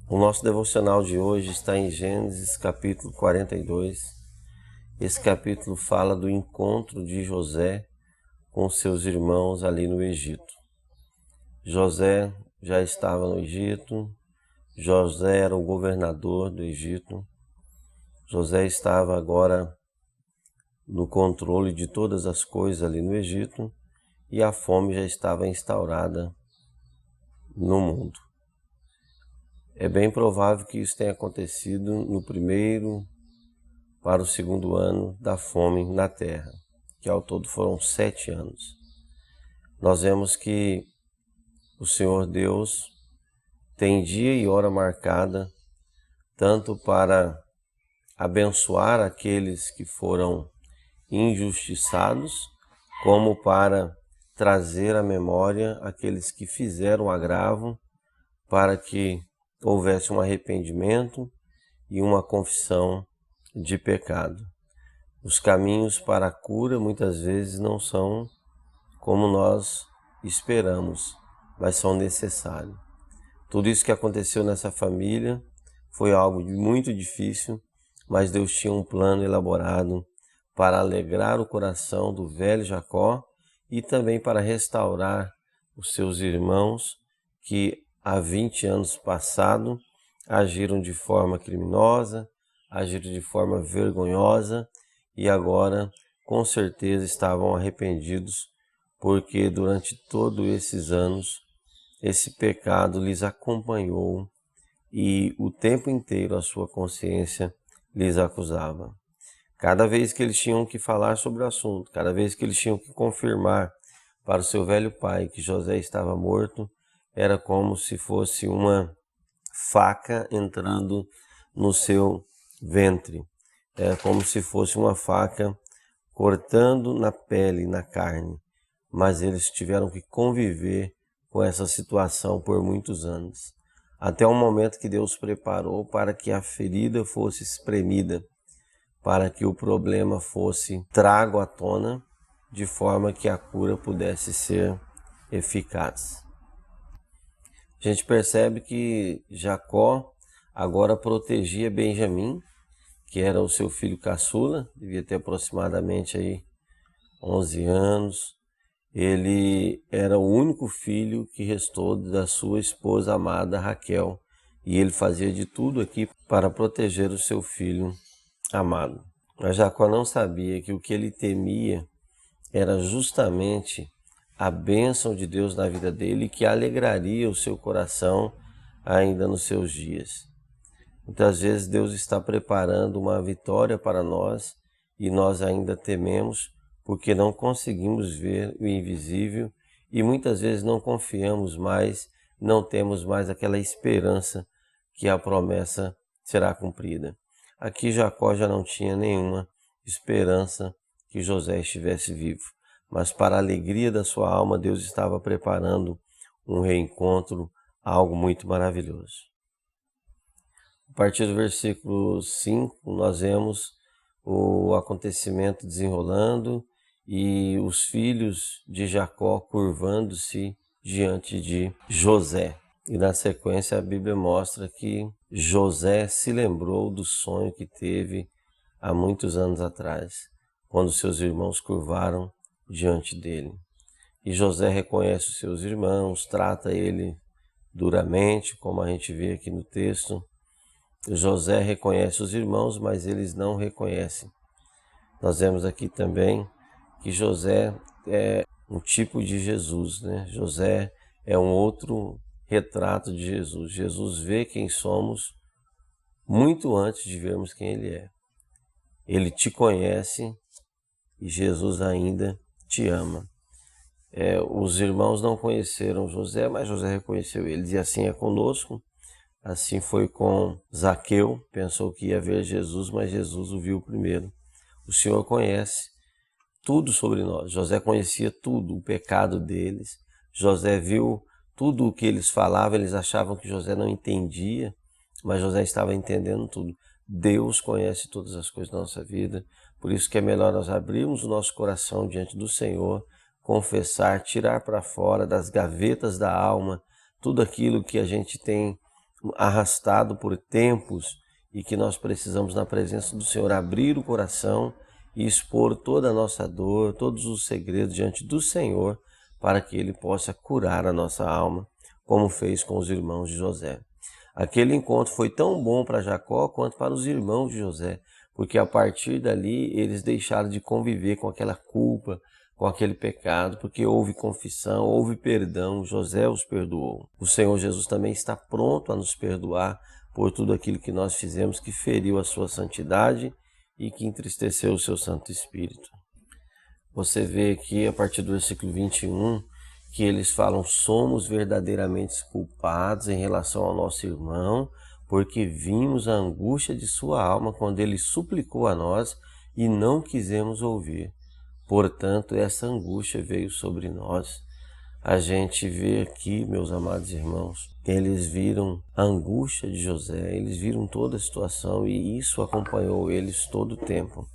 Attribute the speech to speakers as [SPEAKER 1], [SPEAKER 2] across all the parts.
[SPEAKER 1] O nosso devocional de hoje está em Gênesis capítulo 42. Esse capítulo fala do encontro de José com seus irmãos ali no Egito. José já estava no Egito, José era o governador do Egito, José estava agora no controle de todas as coisas ali no Egito e a fome já estava instaurada no mundo. É bem provável que isso tenha acontecido no primeiro para o segundo ano da fome na terra, que ao todo foram 7 anos. Nós vemos que o Senhor Deus tem dia e hora marcada, tanto para abençoar aqueles que foram injustiçados, como para trazer à memória aqueles que fizeram agravo, para que houvesse um arrependimento e uma confissão de pecado. Os caminhos para a cura muitas vezes não são como nós esperamos, mas são necessários. Tudo isso que aconteceu nessa família foi algo muito difícil, mas Deus tinha um plano elaborado para alegrar o coração do velho Jacó e também para restaurar os seus irmãos que há 20 anos passado agiram de forma criminosa, agiram de forma vergonhosa e agora com certeza estavam arrependidos, porque durante todos esses anos esse pecado lhes acompanhou e o tempo inteiro a sua consciência lhes acusava. Cada vez que eles tinham que falar sobre o assunto, cada vez que eles tinham que confirmar para o seu velho pai que José estava morto, era como se fosse uma faca entrando no seu ventre. Era como se fosse uma faca cortando na pele, na carne. Mas eles tiveram que conviver com essa situação por muitos anos. Até o momento que Deus preparou para que a ferida fosse espremida, para que o problema fosse trago à tona, de forma que a cura pudesse ser eficaz. A gente percebe que Jacó agora protegia Benjamim, que era o seu filho caçula, devia ter aproximadamente aí 11 anos. Ele era o único filho que restou da sua esposa amada Raquel, e ele fazia de tudo aqui para proteger o seu filho amado. Mas Jacó não sabia que o que ele temia era justamente a bênção de Deus na vida dele, que alegraria o seu coração ainda nos seus dias. Muitas vezes Deus está preparando uma vitória para nós e nós ainda tememos porque não conseguimos ver o invisível e muitas vezes não confiamos mais, não temos mais aquela esperança que a promessa será cumprida. Aqui Jacó já não tinha nenhuma esperança que José estivesse vivo. Mas para a alegria da sua alma, Deus estava preparando um reencontro, algo muito maravilhoso. A partir do versículo 5, nós vemos o acontecimento desenrolando e os filhos de Jacó curvando-se diante de José. E na sequência a Bíblia mostra que José se lembrou do sonho que teve há muitos anos atrás, quando seus irmãos curvaram diante dele. E José reconhece os seus irmãos, trata ele duramente, como a gente vê aqui no texto. José reconhece os irmãos, mas eles não reconhecem. Nós vemos aqui também que José é um tipo de Jesus, né? José é um outro retrato de Jesus. Jesus vê quem somos muito antes de vermos quem ele é. Ele te conhece e Jesus ainda te ama. Os irmãos não conheceram José, mas José reconheceu eles. E assim é conosco. Assim foi com Zaqueu, pensou que ia ver Jesus, mas Jesus o viu primeiro. O Senhor conhece tudo sobre nós. José conhecia tudo, o pecado deles. José viu tudo o que eles falavam, eles achavam que José não entendia, mas José estava entendendo tudo. Deus conhece todas as coisas da nossa vida, por isso que é melhor nós abrirmos o nosso coração diante do Senhor, confessar, tirar para fora das gavetas da alma tudo aquilo que a gente tem arrastado por tempos e que nós precisamos, na presença do Senhor, abrir o coração e expor toda a nossa dor, todos os segredos diante do Senhor, para que Ele possa curar a nossa alma, como fez com os irmãos de José. Aquele encontro foi tão bom para Jacó quanto para os irmãos de José, porque a partir dali eles deixaram de conviver com aquela culpa, com aquele pecado, porque houve confissão, houve perdão, José os perdoou. O Senhor Jesus também está pronto a nos perdoar por tudo aquilo que nós fizemos que feriu a sua santidade e que entristeceu o seu Santo Espírito. Você vê aqui a partir do versículo 21 que eles falam: somos verdadeiramente culpados em relação ao nosso irmão, porque vimos a angústia de sua alma quando ele suplicou a nós e não quisemos ouvir. Portanto, essa angústia veio sobre nós. A gente vê aqui, meus amados irmãos, eles viram a angústia de José, eles viram toda a situação e isso acompanhou eles todo o tempo.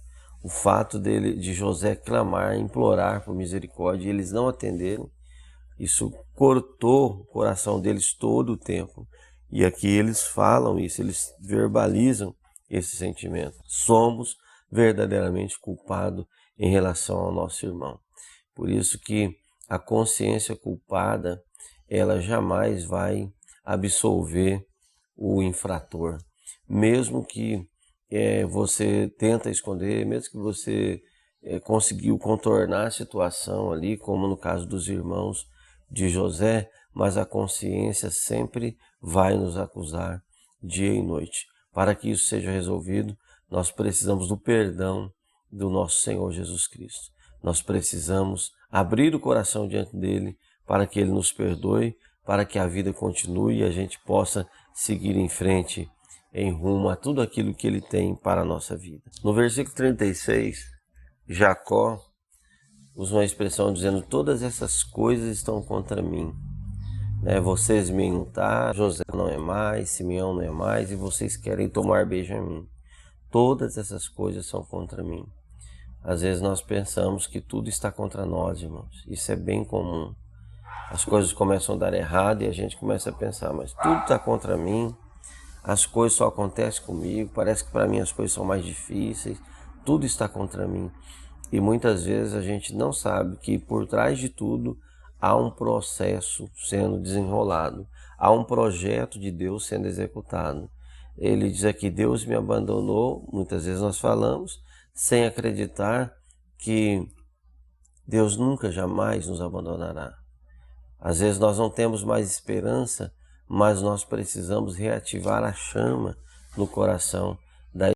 [SPEAKER 1] O fato de José clamar, implorar por misericórdia e eles não atenderem, isso cortou o coração deles todo o tempo. E aqui eles falam isso, eles verbalizam esse sentimento. Somos verdadeiramente culpados em relação ao nosso irmão. Por isso que a consciência culpada, ela jamais vai absolver o infrator. Mesmo que você tenta esconder, mesmo que você conseguiu contornar a situação ali, como no caso dos irmãos de José, mas a consciência sempre vai nos acusar dia e noite. Para que isso seja resolvido, nós precisamos do perdão do nosso Senhor Jesus Cristo. Nós precisamos abrir o coração diante dele para que ele nos perdoe, para que a vida continue e a gente possa seguir em frente em rumo a tudo aquilo que ele tem para a nossa vida. No versículo 36, Jacó usa uma expressão dizendo: todas essas coisas estão contra mim. Vocês me untaram, José não é mais, Simeão não é mais, e vocês querem tomar Benjamim. Todas essas coisas são contra mim. Às vezes nós pensamos que tudo está contra nós, irmãos. Isso é bem comum. As coisas começam a dar errado e a gente começa a pensar: mas tudo está contra mim, as coisas só acontecem comigo, parece que para mim as coisas são mais difíceis, tudo está contra mim. E muitas vezes a gente não sabe que por trás de tudo há um processo sendo desenrolado, há um projeto de Deus sendo executado. Ele diz aqui: Deus me abandonou. Muitas vezes nós falamos sem acreditar que Deus nunca, jamais nos abandonará. Às vezes nós não temos mais esperança, mas nós precisamos reativar a chama no coração